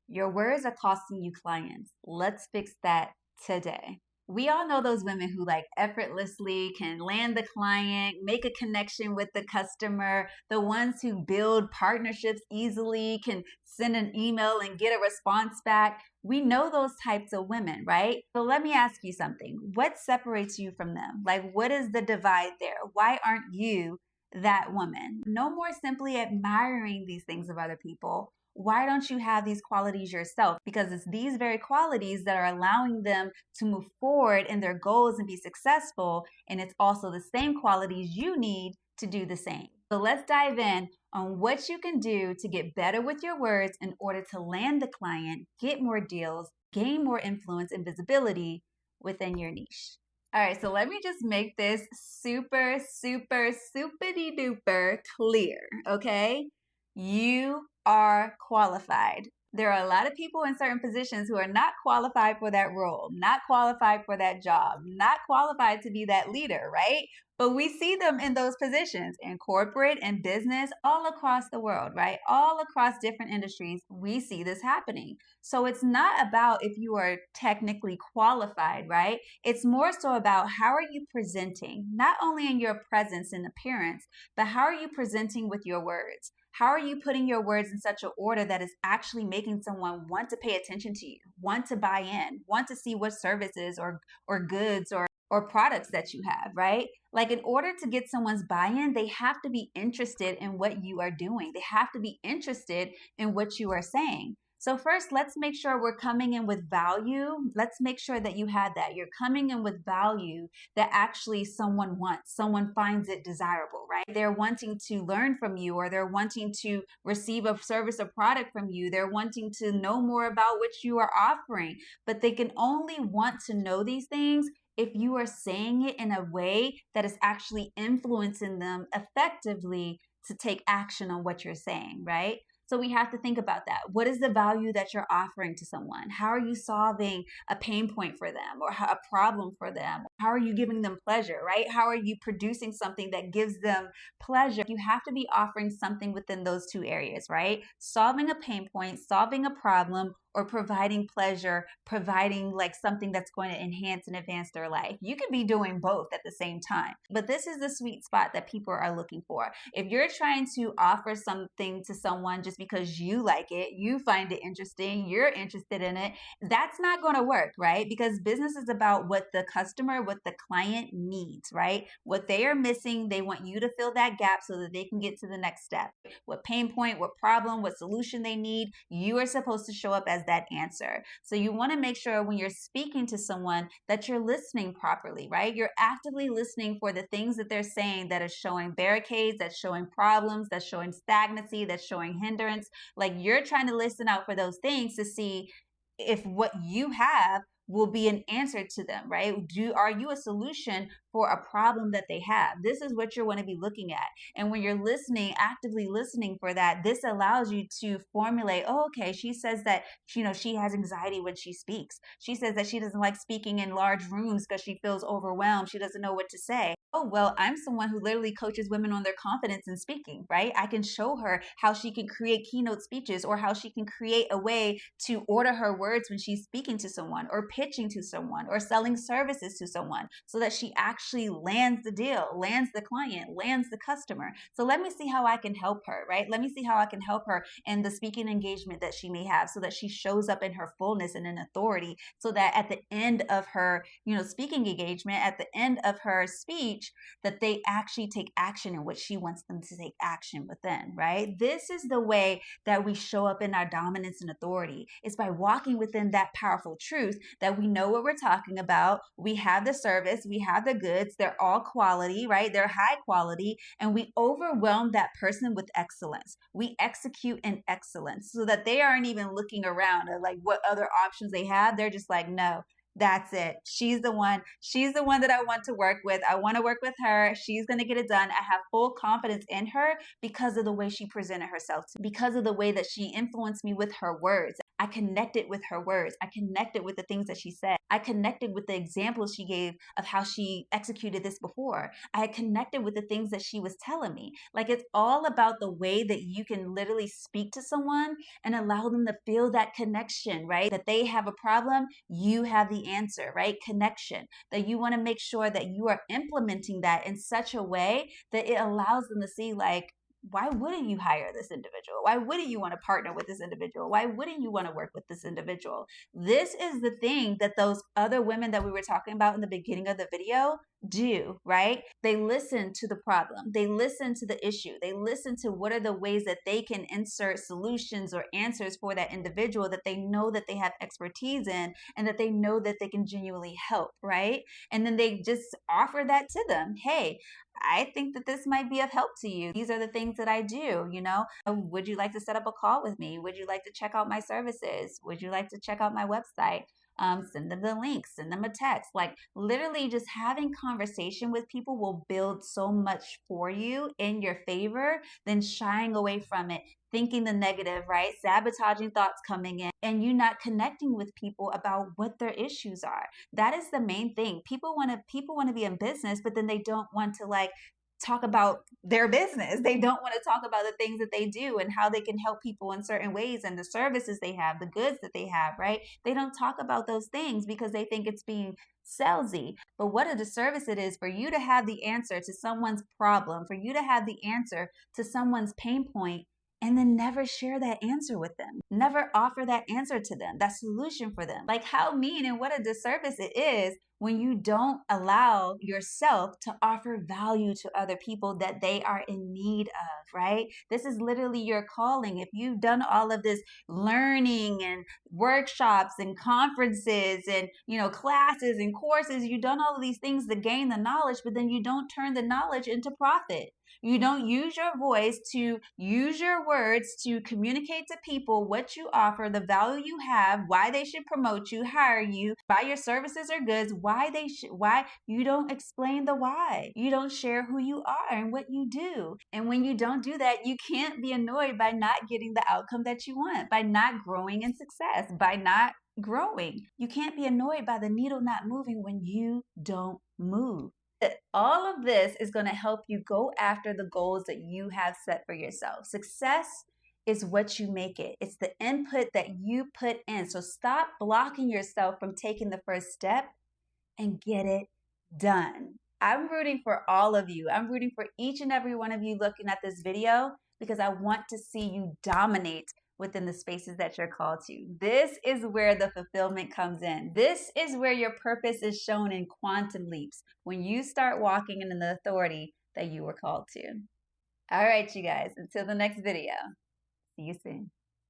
Your words are costing you clients. Let's fix that today. We all know those women who like effortlessly can land the client, make a connection with the customer, the ones who build partnerships easily, can send an email and get a response back. We know those types of women, right? So let me ask you something. What separates you from them? Like, what is the divide there? Why aren't you that woman? No more simply admiring these things of other people. Why don't you have these qualities yourself? Because it's these very qualities that are allowing them to move forward in their goals and be successful. And it's also the same qualities you need to do the same. So let's dive in on what you can do to get better with your words in order to land the client, get more deals, gain more influence and visibility within your niche. All right, so let me just make this super, super, super duper clear, okay? You are qualified. There are a lot of people in certain positions who are not qualified for that role, not qualified for that job, not qualified to be that leader, right? But we see them in those positions in corporate and business all across the world, right? All across different industries, we see this happening. So it's not about if you are technically qualified, right? It's more so about how are you presenting, not only in your presence and appearance, but how are you presenting with your words? How are you putting your words in such an order that is actually making someone want to pay attention to you, want to buy in, want to see what services or goods or products that you have, right? Like in order to get someone's buy-in, they have to be interested in what you are doing. They have to be interested in what you are saying. So first, let's make sure we're coming in with value. Let's make sure that you had that. You're coming in with value that actually someone wants, someone finds it desirable, right? They're wanting to learn from you, or they're wanting to receive a service or product from you. They're wanting to know more about what you are offering, but they can only want to know these things if you are saying it in a way that is actually influencing them effectively to take action on what you're saying, right? So we have to think about that. What is the value that you're offering to someone? How are you solving a pain point for them or a problem for them? How are you giving them pleasure, right? How are you producing something that gives them pleasure? You have to be offering something within those two areas, right? Solving a pain point, solving a problem, or providing pleasure, providing like something that's going to enhance and advance their life. You can be doing both at the same time. But this is the sweet spot that people are looking for. If you're trying to offer something to someone just because you like it, you find it interesting, you're interested in it, that's not going to work, right? Because business is about what the customer, what the client needs, right? What they are missing, they want you to fill that gap so that they can get to the next step. What pain point, what problem, what solution they need, you are supposed to show up as that answer. So you want to make sure when you're speaking to someone that you're listening properly, right? You're actively listening for the things that they're saying that are showing barricades, that's showing problems, that's showing stagnancy, that's showing hindrance. Like you're trying to listen out for those things to see if what you have will be an answer to them, right? Are you a solution for a problem that they have? This is what you want to be looking at. And when you're listening, actively listening for that, this allows you to formulate, oh, okay, she says that, she has anxiety when she speaks. She says that she doesn't like speaking in large rooms because she feels overwhelmed. She doesn't know what to say. Oh, well, I'm someone who literally coaches women on their confidence in speaking, right? I can show her how she can create keynote speeches or how she can create a way to order her words when she's speaking to someone or pitching to someone or selling services to someone so that she actually lands the deal, lands the client, lands the customer. So let me see how I can help her, right? Let me see how I can help her in the speaking engagement that she may have so that she shows up in her fullness and in authority so that at the end of her, speaking engagement, at the end of her speech, that they actually take action in what she wants them to take action within, right? This is the way that we show up in our dominance and authority. It's by walking within that powerful truth that we know what we're talking about. We have the service, we have the goods, they're all quality, right? They're high quality, and we overwhelm that person with excellence. We execute in excellence so that they aren't even looking around at like what other options they have. They're just like, no, that's it. She's the one. She's the one that I want to work with. I want to work with her. She's going to get it done. I have full confidence in her because of the way she presented herself, because of the way that she influenced me with her words. I connected with her words. I connected with the things that she said. I connected with the examples she gave of how she executed this before. I had connected with the things that she was telling me. Like, it's all about the way that you can literally speak to someone and allow them to feel that connection, right? That they have a problem, you have the answer, right? Connection. That you want to make sure that you are implementing that in such a way that it allows them to see, like, why wouldn't you hire this individual? Why wouldn't you want to partner with this individual? Why wouldn't you want to work with this individual? This is the thing that those other women that we were talking about in the beginning of the video do, right? They listen to the problem. They listen to the issue. They listen to what are the ways that they can insert solutions or answers for that individual that they know that they have expertise in and that they know that they can genuinely help, right? And then they just offer that to them. Hey, I think that this might be of help to you. These are the things that I do, you know? Would you like to set up a call with me? Would you like to check out my services? Would you like to check out my website? Send them the link, send them a text. Like, literally just having conversation with people will build so much for you in your favor than shying away from it, thinking the negative, right? Sabotaging thoughts coming in and you not connecting with people about what their issues are. That is the main thing. People want to be in business, but then they don't want to, like, talk about their business. They don't want to talk about the things that they do and how they can help people in certain ways and the services they have, the goods that they have, right? They don't talk about those things because they think it's being salesy. But what a disservice it is for you to have the answer to someone's problem, for you to have the answer to someone's pain point, and then never share that answer with them. Never offer that answer to them, that solution for them. Like, how mean and what a disservice it is when you don't allow yourself to offer value to other people that they are in need of, right? This is literally your calling. If you've done all of this learning and workshops and conferences and, you know, classes and courses, you've done all of these things to gain the knowledge, but then you don't turn the knowledge into profit. You don't use your voice to use your words to communicate to people what you offer, the value you have, why they should promote you, hire you, buy your services or goods, why you don't explain the why. You don't share who you are and what you do. And when you don't do that, you can't be annoyed by not getting the outcome that you want, by not growing in success, by not growing. You can't be annoyed by the needle not moving when you don't move. All of this is going to help you go after the goals that you have set for yourself. Success is what you make it. It's the input that you put in. So stop blocking yourself from taking the first step and get it done. I'm rooting for all of you. I'm rooting for each and every one of you looking at this video because I want to see you dominate within the spaces that you're called to. This is where the fulfillment comes in. This is where your purpose is shown in quantum leaps when you start walking in the authority that you were called to. All right, you guys, until the next video. See you soon.